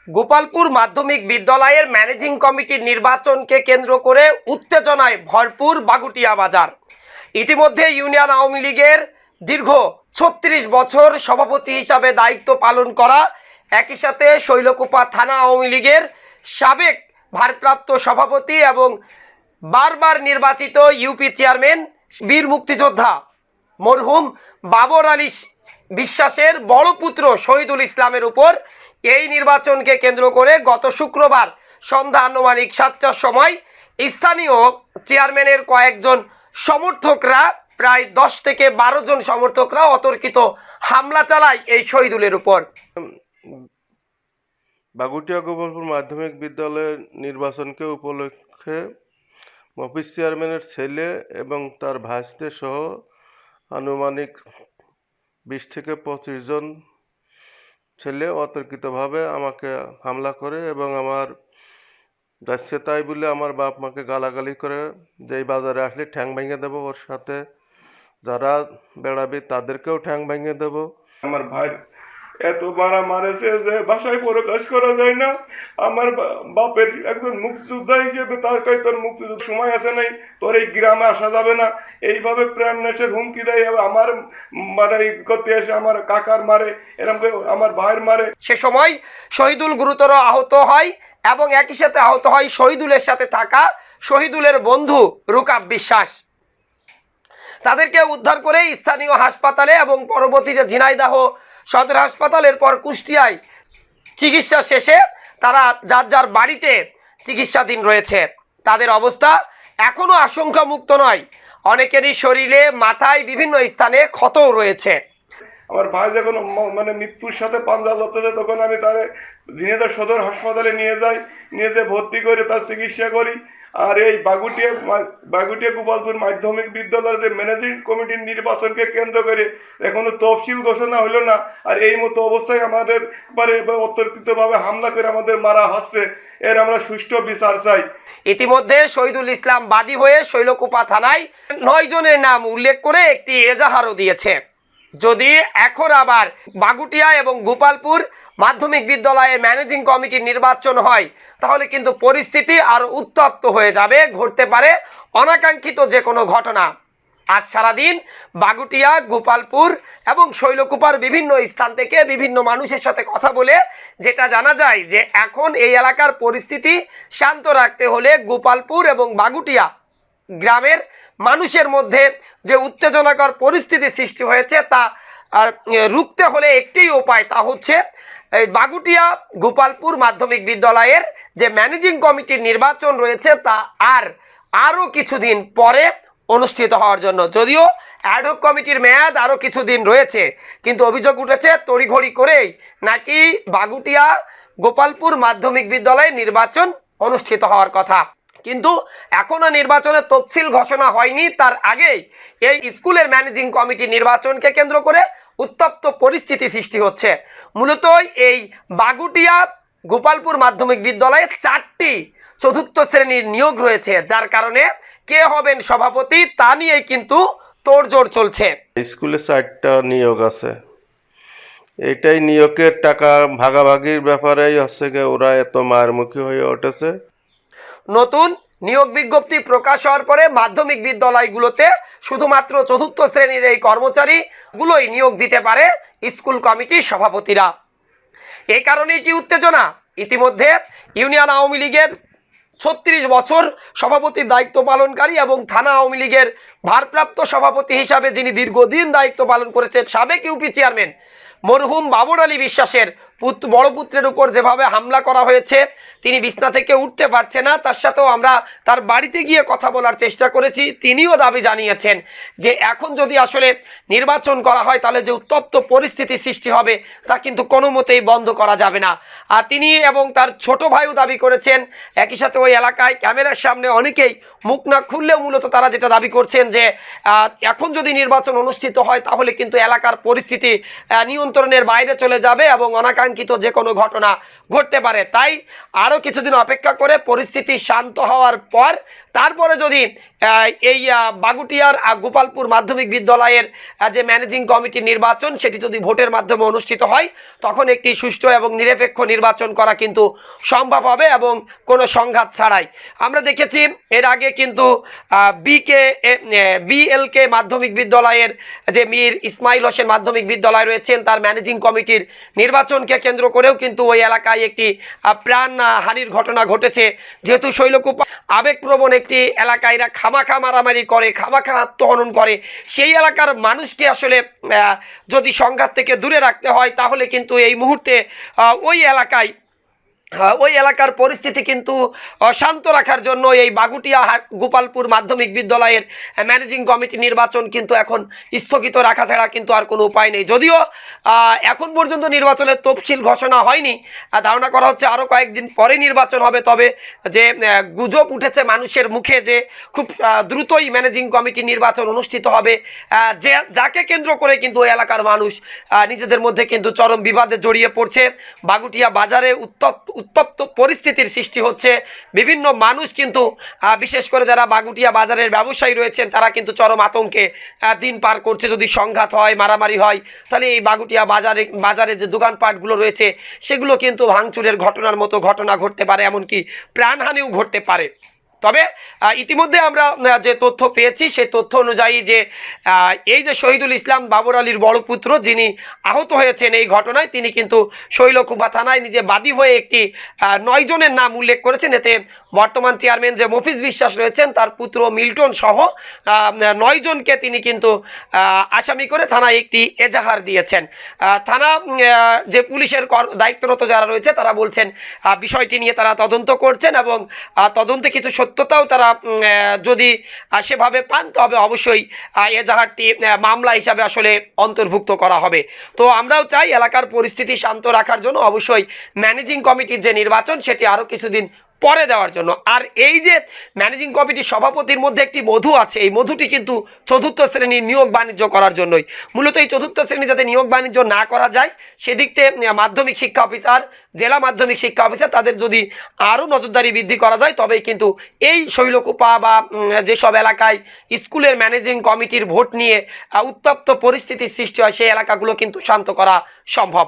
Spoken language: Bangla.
গোপালপুর মাধ্যমিক বিদ্যালয়ের ম্যানেজিং কমিটির নির্বাচনকে কেন্দ্র করে উত্তেজনায় ভরপুর বাগুটিয়া বাজার। ইতিমধ্যে ইউনিয়ন আওয়ামী লীগের দীর্ঘ ৩৬ বছর সভাপতি হিসাবে দায়িত্ব পালন করা, একই সাথে শৈলকুপা থানা আওয়ামী লীগের সাবেক ভারপ্রাপ্ত সভাপতি এবং বারবার নির্বাচিত ইউপি চেয়ারম্যান বীর মুক্তিযোদ্ধা মরহুম বাবর আলী বিশ্বাসের বড় পুত্র শহীদুল ইসলামের উপর এই নির্বাচনকে কেন্দ্র করে গত শুক্রবার সন্ধ্যা আনুমানিক ৭টার সময় স্থানীয় চেয়ারম্যানের কয়েকজন সমর্থকরা প্রায় ১০ থেকে ১২ জন সমর্থকরা অতর্কিত হামলা চালায় এই শহীদুলের উপর। বাগুটিয়া গোপালপুর মাধ্যমিক বিদ্যালয়ের নির্বাচনকে উপলক্ষে অফিস চেয়ারম্যানের ছেলে এবং তার ভাইস্তে সহ আনুমানিক ২০ থেকে ২৫ জন ছেলে অতর্কিতভাবে আমাকে হামলা করে এবং আমার যাচ্ছে তাই বলে আমার বাপ মাকে গালাগালি করে, যেই বাজারে আসলে ঠ্যাং ভেঙে দেবো, ওর সাথে যারা বেড়াবে তাদেরকেও ঠ্যাং ভেঙে দেবো। আমার ভাই এত মারা মারেছে যে ভাষায় প্রকাশ করা যায় না। আমার বাপের একজন মুক্তিযোদ্ধা হিসেবে তার কাছে তোর মুক্তিযুদ্ধ সময় আছে নাই, তোর এই গ্রামে আসা যাবে না, এইভাবে প্রাণ নাশের হুমকি দেয়। আমার মানে করতে এসে আমার কাকার মারে, এরকম আমার ভাইয়ের মারে। সে সময় শহীদুল গুরুতর আহত হয় এবং একই সাথে আহত হয় শহীদুলের সাথে থাকা শহীদুলের বন্ধু রুকাব বিশ্বাস। তাদেরকে উদ্ধার করে স্থানীয় হাসপাতালে এবং পরবর্তীতে ঝিনাইদহ সদর হাসপাতালের পর কুষ্টিয়ায় চিকিৎসা শেষে তারা যার যার বাড়িতে চিকিৎসাধীন রয়েছে। তাদের অবস্থা এখনো আশঙ্কামুক্ত নয়, অনেকেরই শরীরে মাথায় বিভিন্ন স্থানে ক্ষতও রয়েছে। আমার ভাই যখন মানে মৃত্যুর সাথে পাঞ্জা লড়তেছে তখন আমি তারে ঝিনাইদহ সদর হাসপাতালে নিয়ে যাই, নিয়ে যেয়ে ভর্তি করে তার চিকিৎসা করি। আর এই বাগুটিয়া গোপালপুর মাধ্যমিক বিদ্যালয়ের যে ম্যানেজিং কমিটির নির্বাচনকে কেন্দ্র করে এখনো তফসিল ঘোষণা হলো না। আর এই মতো অবস্থায় আমাদের অতর্কিতভাবে হামলা করে আমাদের মারা হচ্ছে, এর আমরা সুষ্ঠু বিচার চাই। ইতিমধ্যে শহীদুল ইসলাম বাদী হয়ে শৈলকুপা থানায় ৯ জনের নাম উল্লেখ করে একটি এজাহারও দিয়েছে। যদি এখন আবার বাগুটিয়া এবং গোপালপুর মাধ্যমিক বিদ্যালয়ের ম্যানেজিং কমিটির নির্বাচন হয় তাহলে কিন্তু পরিস্থিতি আরো উত্তপ্ত হয়ে যাবে, ঘটতে পারে অনাকাঙ্ক্ষিত যে কোনো ঘটনা। আজ সারাদিন বাগুটিয়া, গোপালপুর এবং শৈলকুপার বিভিন্ন স্থান থেকে বিভিন্ন মানুষের সাথে কথা বলে যেটা জানা যায় যে এখন এই এলাকার পরিস্থিতি শান্ত রাখতে হলে গোপালপুর এবং বাগুটিয়া গ্রামের মানুষের মধ্যে যে উত্তেজনাকর পরিস্থিতি সৃষ্টি হয়েছে তা রুখতে হলে একটি উপায়, তা হচ্ছে এই বাগুটিয়া গোপালপুর মাধ্যমিক বিদ্যালয়ের যে ম্যানেজিং কমিটির নির্বাচন রয়েছে তা আরও কিছুদিন পরে অনুষ্ঠিত হওয়ার জন্য। যদিও অ্যাডহক কমিটির মেয়াদ আরও কিছুদিন রয়েছে, কিন্তু অভিযোগ উঠেছে তড়িঘড়ি করেই নাকি বাগুটিয়া গোপালপুর মাধ্যমিক বিদ্যালয়ের নির্বাচন অনুষ্ঠিত হওয়ার কথা। কিন্তু এখনো নির্বাচনের তফসিল ঘোষণা হয়নি, তার আগেই এই স্কুলের ম্যানেজিং কমিটি নির্বাচনকে কেন্দ্র করে উত্তপ্ত পরিস্থিতি সৃষ্টি হচ্ছে। মূলত এই বাগুটিয়া গোপালপুর মাধ্যমিক বিদ্যালয়ে 4টি চতুর্থ শ্রেণীর নিয়োগ রয়েছে, যার কারণে কে হবেন সভাপতি তা নিয়েই কিন্তু তোড়জোড় চলছে। স্কুলে 4টা নিয়োগ আছে, এটাই নিয়োগের টাকা ভাগাভাগির ব্যাপারেই হচ্ছে গিয়ে ওরা এত মারমুখী হয়ে উঠেছে। নতুন নিয়োগ বিজ্ঞপ্তি প্রকাশ হওয়ার পরে মাধ্যমিক বিদ্যালয়গুলোতে শুধুমাত্র চতুর্থ শ্রেণীর এই কর্মচারীগুলোই নিয়োগ দিতে পারে স্কুল কমিটির সভাপতিরা। এই কারণেই কি উত্তেজনা? ইতিমধ্যে ইউনিয়ন আওয়ামী লীগের ৩৬ বছর সভাপতির দায়িত্ব পালনকারী এবং থানা আওয়ামী লীগের ভারপ্রাপ্ত সভাপতি হিসাবে যিনি দীর্ঘদিন দায়িত্ব পালন করেছেন সাবেক ইউপি চেয়ারম্যান মরহুম বাবর আলী বিশ্বাসের বড় পুত্রের উপর যেভাবে হামলা করা হয়েছে, তিনি বিছনা থেকে উঠতে পারছে না। তার সাথেও আমরা তার বাড়িতে গিয়ে কথা বলার চেষ্টা করেছি, তিনিও দাবি জানিয়েছেন যে এখন যদি আসলে নির্বাচন করা হয় তাহলে যে উত্তপ্ত পরিস্থিতি সৃষ্টি হবে তা কিন্তু কোনো মতেই বন্ধ করা যাবে না। আর তিনি এবং তার ছোট ভাইও দাবি করেছেন, একই সাথে ওই এলাকায় ক্যামেরার সামনে অনেকেই মুখ না খুললেও মূলত তারা যেটা দাবি করছেন যে এখন যদি নির্বাচন অনুষ্ঠিত হয় তাহলে কিন্তু এলাকার পরিস্থিতি নিয়ন্ত্রণের বাইরে চলে যাবে এবং অনাকাঙ্ক্ষিত অনাকাঙ্ক্ষিত যে কোনো ঘটনা ঘটতে পারে। তাই আরও কিছুদিন অপেক্ষা করে পরিস্থিতি শান্ত হওয়ার পর তারপরে যদি এই বাগুটিয়ার গোপালপুর মাধ্যমিক বিদ্যালয়ের যে ম্যানেজিং কমিটির নির্বাচন সেটি যদি ভোটের মাধ্যমে অনুষ্ঠিত হয় তখন একটি সুষ্ঠু এবং নিরপেক্ষ নির্বাচন করা কিন্তু সম্ভব হবে এবং কোনো সংঘাত ছাড়াই। আমরা দেখেছি এর আগে কিন্তু বিএলকে মাধ্যমিক বিদ্যালয়ের যে মীর ইসমাইল হোসেন মাধ্যমিক বিদ্যালয় রয়েছেন তার ম্যানেজিং কমিটির নির্বাচনকে কেন্দ্র করেও কিন্তু ওই এলাকায় একটি প্রাণহানির ঘটনা ঘটেছে। যেহেতু শৈলকুপা আবেগপ্রবণ একটি এলাকায় এরা খামাখা মারামারি করে, খামাখা আত্মহনন করে, সেই এলাকার মানুষকে আসলে যদি সংঘাত থেকে দূরে রাখতে হয় তাহলে কিন্তু এই মুহূর্তে ওই এলাকার পরিস্থিতি কিন্তু শান্ত রাখার জন্য এই বাগুটিয়া গোপালপুর মাধ্যমিক বিদ্যালয়ের ম্যানেজিং কমিটি নির্বাচন কিন্তু এখন স্থগিত রাখা ছাড়া কিন্তু আর কোনো উপায় নেই। যদিও এখন পর্যন্ত নির্বাচনের তফসিল ঘোষণা হয়নি, ধারণা করা হচ্ছে আরও কয়েকদিন পরে নির্বাচন হবে। তবে যে গুজব উঠেছে মানুষের মুখে যে খুব দ্রুতই ম্যানেজিং কমিটি নির্বাচন অনুষ্ঠিত হবে, যাকে কেন্দ্র করে কিন্তু ওই এলাকার মানুষ নিজেদের মধ্যে কিন্তু চরম বিবাদে জড়িয়ে পড়ছে। বাগুটিয়া বাজারে উত্তপ্ত পরিস্থিতির সৃষ্টি হচ্ছে। বিভিন্ন মানুষ কিন্তু বিশেষ করে যারা বাগুটিয়া বাজারের ব্যবসায়ী রয়েছেন তারা কিন্তু চরম আতঙ্কে দিন পার করছে। যদি সংঘাত হয়, মারামারি হয়, তাহলে এই বাগুটিয়া বাজারে যে দোকানপাটগুলো রয়েছে সেগুলো কিন্তু ভাঙচুরের ঘটনার মতো ঘটনা ঘটতে পারে, এমনকি প্রাণহানিও ঘটতে পারে। তবে ইতিমধ্যে আমরা যে তথ্য পেয়েছি সেই তথ্য অনুযায়ী যে এই যে শহীদুল ইসলাম বাবর আলীর বড় পুত্র যিনি আহত হয়েছেন এই ঘটনায়, তিনি কিন্তু শৈলকুপা থানায় নিজে বাদী হয়ে একটি 9 জনের নাম উল্লেখ করেছেন। এতে বর্তমান চেয়ারম্যান যে মফিজ বিশ্বাস রয়েছেন তার পুত্র মিল্টন সহ 9 জনকে তিনি কিন্তু আসামি করে থানায় একটি এজাহার দিয়েছেন। থানা যে পুলিশের দায়িত্বরত যারা রয়েছে তারা বলছেন বিষয়টি নিয়ে তারা তদন্ত করছেন এবং তদন্তে কিছু সত্যতাও তারা যদি সেভাবে পান তবে অবশ্যই এজাহারটি মামলা হিসাবে আসলে অন্তর্ভুক্ত করা হবে। তো আমরাও চাই এলাকার পরিস্থিতি শান্ত রাখার জন্য অবশ্যই ম্যানেজিং কমিটির যে নির্বাচন সেটি আরও কিছুদিন পরে দেওয়ার জন্য। আর এই যে ম্যানেজিং কমিটির সভাপতির মধ্যে একটি মধু আছে, এই মধুটি কিন্তু চতুর্থ শ্রেণীর নিয়োগ বাণিজ্য করার জন্যই। মূলত এই চতুর্থ শ্রেণী যাতে নিয়োগ বাণিজ্য না করা যায় সেদিকতে মাধ্যমিক শিক্ষা অফিসার, জেলা মাধ্যমিক শিক্ষা অফিসার তাদের যদি আরও নজরদারি বৃদ্ধি করা যায় তবে কিন্তু এই শৈলকুপা বা যেসব এলাকায় স্কুলের ম্যানেজিং কমিটির ভোট নিয়ে উত্তপ্ত পরিস্থিতির সৃষ্টি হয় সেই এলাকাগুলো কিন্তু শান্ত করা সম্ভব।